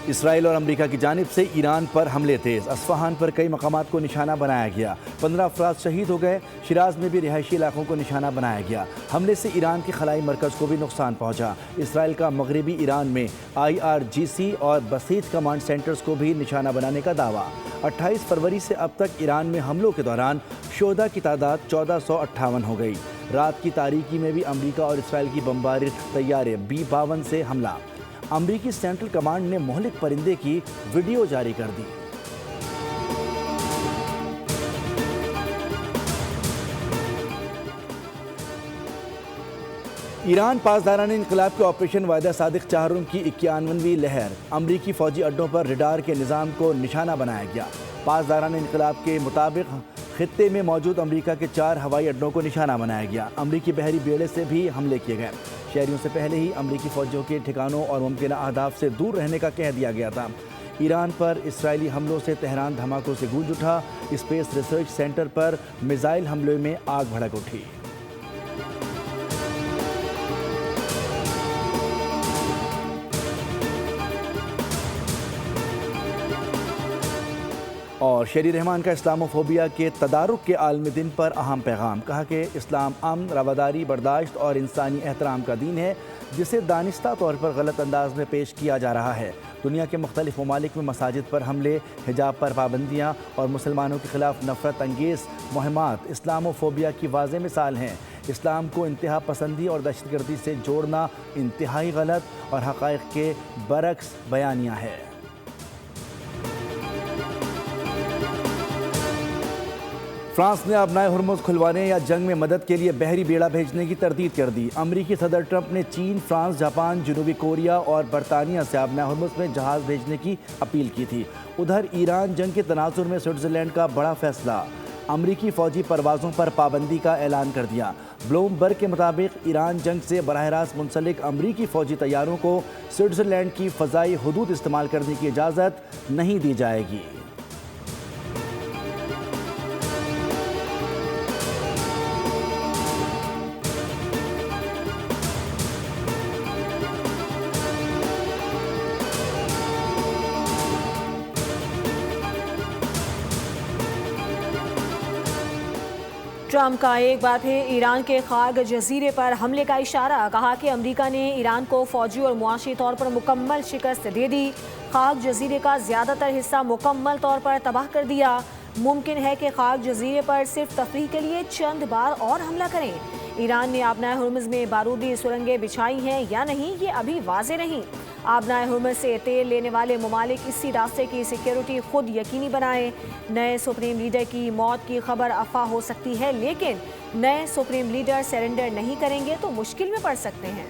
اسرائیل اور امریکہ کی جانب سے ایران پر حملے تیز، اصفہان پر کئی مقامات کو نشانہ بنایا گیا، 15 افراد شہید ہو گئے، شیراز میں بھی رہائشی علاقوں کو نشانہ بنایا گیا۔ حملے سے ایران کے خلائی مرکز کو بھی نقصان پہنچا۔ اسرائیل کا مغربی ایران میں IRGC اور بسیج کمانڈ سینٹرز کو بھی نشانہ بنانے کا دعویٰ۔ 28 فروری سے اب تک ایران میں حملوں کے دوران شہداء کی تعداد 1458 ہو گئی۔ رات کی تاریکی میں بھی امریکہ اور اسرائیل کی بمباری طیارے B-52 سے حملہ۔ امریکی سینٹرل کمانڈ نے مہلک پرندے کی ویڈیو جاری کر دی۔ ایران پاسداران انقلاب کے آپریشن واحدہ صادق چہارم کی 51ویں لہر، امریکی فوجی اڈوں پر ریڈار کے نظام کو نشانہ بنایا گیا۔ پاسداران انقلاب کے مطابق خطے میں موجود امریکہ کے 4 ہوائی اڈوں کو نشانہ بنایا گیا۔ امریکی بحری بیڑے سے بھی حملے کیے گئے۔ شہریوں سے پہلے ہی امریکی فوجیوں کے ٹھکانوں اور ممکنہ اہداف سے دور رہنے کا کہہ دیا گیا تھا۔ ایران پر اسرائیلی حملوں سے تہران دھماکوں سے گونج اٹھا۔ اسپیس ریسرچ سینٹر پر میزائل حملے میں آگ بھڑک اٹھی۔ اور شیری رحمان کا اسلاموفوبیا کے تدارک کے عالمی دن پر اہم پیغام، کہا کہ اسلام امن، رواداری، برداشت اور انسانی احترام کا دین ہے جسے دانستہ طور پر غلط انداز میں پیش کیا جا رہا ہے۔ دنیا کے مختلف ممالک میں مساجد پر حملے، حجاب پر پابندیاں اور مسلمانوں کے خلاف نفرت انگیز مہمات اسلاموفوبیا کی واضح مثال ہیں۔ اسلام کو انتہا پسندی اور دہشت گردی سے جوڑنا انتہائی غلط اور حقائق کے برعکس بیانیہ ہے۔ فرانس نے ابنائے ہرمز کھلوانے یا جنگ میں مدد کے لیے بحری بیڑا بھیجنے کی تردید کر دی۔ امریکی صدر ٹرمپ نے چین، فرانس، جاپان، جنوبی کوریا اور برطانیہ سے ابنائے ہرمز میں جہاز بھیجنے کی اپیل کی تھی۔ ادھر ایران جنگ کے تناظر میں سوئٹزرلینڈ کا بڑا فیصلہ، امریکی فوجی پروازوں پر پابندی کا اعلان کر دیا۔ بلومبرگ کے مطابق ایران جنگ سے براہ راست منسلک امریکی فوجی طیاروں کو سوئٹزرلینڈ کی فضائی حدود استعمال کرنے کی اجازت نہیں دی جائے گی۔ ٹرمپ کا ایک بار پھر ایران کے خاک جزیرے پر حملے کا اشارہ، کہا کہ امریکہ نے ایران کو فوجی اور معاشی طور پر مکمل شکست دے دی، خاک جزیرے کا زیادہ تر حصہ مکمل طور پر تباہ کر دیا۔ ممکن ہے کہ خاک جزیرے پر صرف تفریح کے لیے چند بار اور حملہ کریں۔ ایران نے آبنائے ہرمز میں بارودی سرنگیں بچھائی ہیں یا نہیں یہ ابھی واضح نہیں۔ آبنائے ہرمز سے تیل لینے والے ممالک اسی راستے کی سیکیورٹی خود یقینی بنائیں۔ نئے سپریم لیڈر کی موت کی خبر افواہ ہو سکتی ہے، لیکن نئے سپریم لیڈر سرنڈر نہیں کریں گے تو مشکل میں پڑ سکتے ہیں۔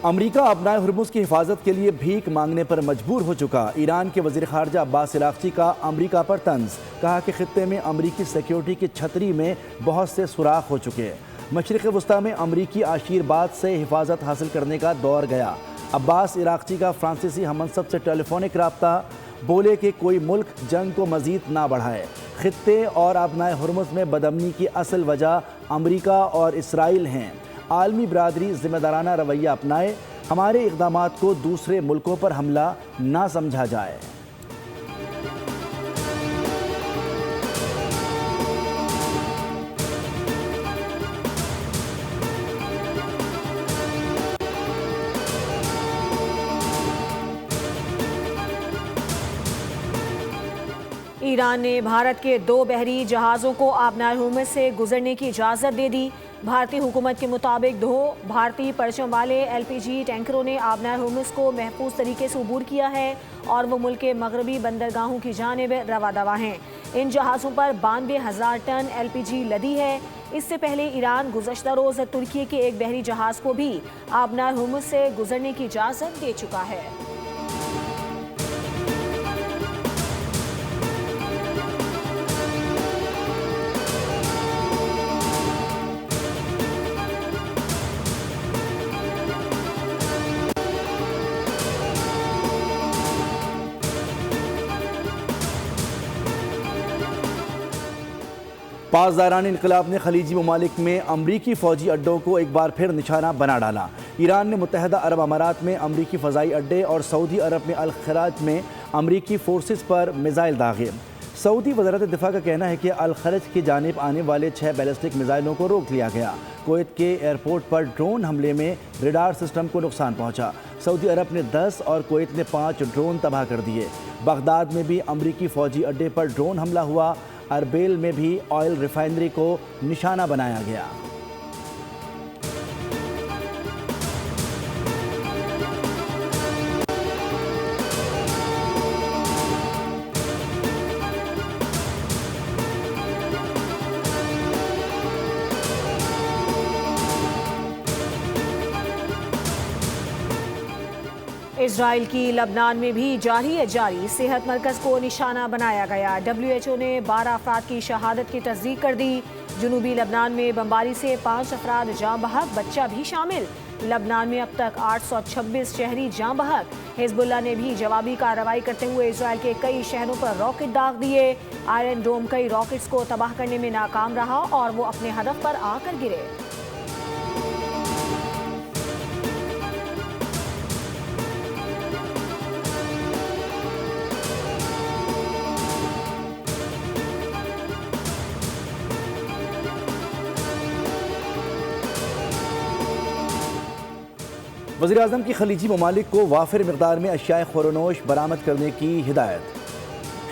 امریکہ ابنائے ہرمز کی حفاظت کے لیے بھیک مانگنے پر مجبور ہو چکا۔ ایران کے وزیر خارجہ عباس عراقچی کا امریکہ پر طنز، کہا کہ خطے میں امریکی سیکیورٹی کی چھتری میں بہت سے سوراخ ہو چکے۔ مشرق وسطیٰ میں امریکی عشیرباد سے حفاظت حاصل کرنے کا دور گیا۔ عباس عراقچی کا فرانسیسی ہم منصب سے ٹیلی فونک رابطہ، بولے کہ کوئی ملک جنگ کو مزید نہ بڑھائے۔ خطے اور ابنائے ہرمز میں بدامنی کی اصل وجہ امریکہ اور اسرائیل ہیں۔ عالمی برادری ذمہ دارانہ رویہ اپنائے، ہمارے اقدامات کو دوسرے ملکوں پر حملہ نہ سمجھا جائے۔ ایران نے بھارت کے 2 بحری جہازوں کو آبنائے ہرمز سے گزرنے کی اجازت دے دی۔ بھارتی حکومت کے مطابق 2 بھارتی پرچم والے LPG ٹینکروں نے آبنائے ہرمز کو محفوظ طریقے سے عبور کیا ہے اور وہ ملک کے مغربی بندرگاہوں کی جانب رواں دواں ہیں۔ ان جہازوں پر 92,000 ٹن LPG لدی ہے۔ اس سے پہلے ایران گزشتہ روز ترکی کے ایک بحری جہاز کو بھی آبنائے ہرمز سے گزرنے کی اجازت دے چکا ہے۔ پاسداران انقلاب نے خلیجی ممالک میں امریکی فوجی اڈوں کو ایک بار پھر نشانہ بنا ڈالا۔ ایران نے متحدہ عرب امارات میں امریکی فضائی اڈے اور سعودی عرب میں الخرج میں امریکی فورسز پر میزائل داغے۔ سعودی وزارت دفاع کا کہنا ہے کہ الخرج کی جانب آنے والے 6 بیلسٹک میزائلوں کو روک لیا گیا۔ کویت کے ایئرپورٹ پر ڈرون حملے میں ریڈار سسٹم کو نقصان پہنچا۔ سعودی عرب نے 10 اور کویت نے 5 ڈرون تباہ کر دیے۔ بغداد میں بھی امریکی فوجی اڈے پر ڈرون حملہ ہوا۔ اربیل میں بھی آئل ریفائنری کو نشانہ بنایا گیا۔ اسرائیل کی لبنان میں بھی جاری صحت مرکز کو نشانہ بنایا گیا۔ WHO نے 12 افراد کی شہادت کی تصدیق کر دی۔ جنوبی لبنان میں بمباری سے 5 افراد جاں بحق، بچہ بھی شامل۔ لبنان میں اب تک 826 شہری جاں بحق۔ حزب اللہ نے بھی جوابی کارروائی کرتے ہوئے اسرائیل کے کئی شہروں پر راکٹ داغ دیے۔ آئرن ڈوم کئی راکٹس کو تباہ کرنے میں ناکام رہا اور وہ اپنے ہدف پر آ کر گرے۔ وزیراعظم کی خلیجی ممالک کو وافر مقدار میں اشیاء خورنوش برآمد کرنے کی ہدایت۔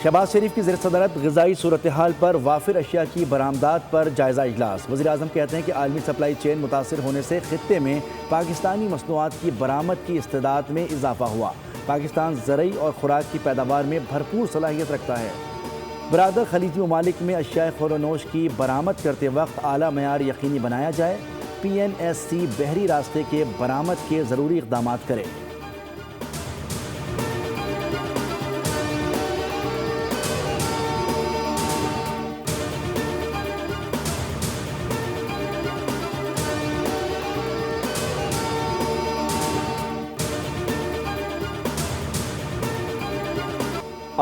شہباز شریف کی زیر صدارت غذائی صورتحال پر وافر اشیاء کی برآمدات پر جائزہ اجلاس۔ وزیراعظم کہتے ہیں کہ عالمی سپلائی چین متاثر ہونے سے خطے میں پاکستانی مصنوعات کی برآمد کی استعداد میں اضافہ ہوا۔ پاکستان زرعی اور خوراک کی پیداوار میں بھرپور صلاحیت رکھتا ہے۔ برادر خلیجی ممالک میں اشیاء خورنوش کی برآمد کرتے وقت اعلیٰ معیار یقینی بنایا جائے۔ PNSC بحری راستے کے برآمد کے ضروری اقدامات کرے۔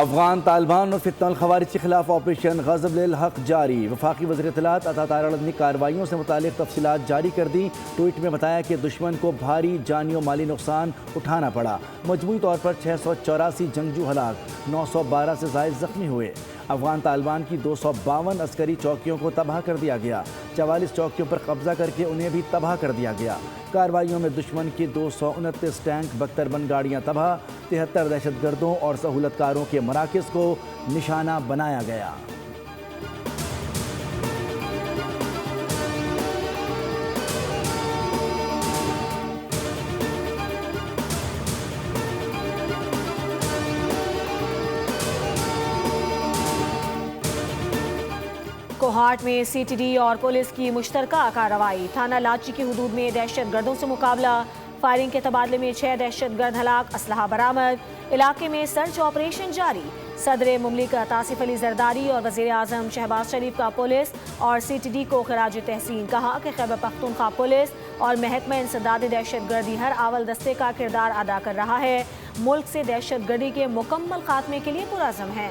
افغان طالبان اور فتنہ الخوارج کے خلاف آپریشن غضب للحق جاری۔ وفاقی وزیر اطلاعات عطا طاہر نے کارروائیوں سے متعلق تفصیلات جاری کر دی۔ ٹویٹ میں بتایا کہ دشمن کو بھاری جانی و مالی نقصان اٹھانا پڑا۔ مجموعی طور پر 684 جنگجو ہلاک، 912 سے زائد زخمی ہوئے۔ افغان طالبان کی 252 عسکری چوکیوں کو تباہ کر دیا گیا۔ 44 چوکیوں پر قبضہ کر کے انہیں بھی تباہ کر دیا گیا۔ کارروائیوں میں دشمن کی 229 ٹینک، بختربند گاڑیاں تباہ، 73 دہشت گردوں اور سہولت کاروں کے مراکز کو نشانہ بنایا گیا۔ کوہاٹ میں CTD اور پولیس کی مشترکہ کارروائی۔ تھانہ لاچی کی حدود میں دہشت گردوں سے مقابلہ، فائرنگ کے تبادلے میں 6 دہشت گرد ہلاک، اسلحہ برآمد۔ علاقے میں سرچ آپریشن جاری۔ صدر مملکت آصف علی زرداری اور وزیر اعظم شہباز شریف کا پولیس اور CTD کو خراج تحسین۔ کہا کہ خیبر پختونخوا پولیس اور محکمہ انسداد دہشت گردی ہر اول دستے کا کردار ادا کر رہا ہے۔ ملک سے دہشت گردی کے مکمل خاتمے کے لیے پرعزم ہے۔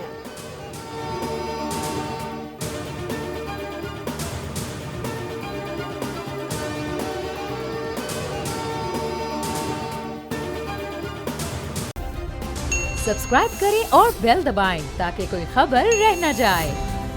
سبسکرائب کریں اور بیل دبائیں تاکہ کوئی خبر رہ نہ جائے۔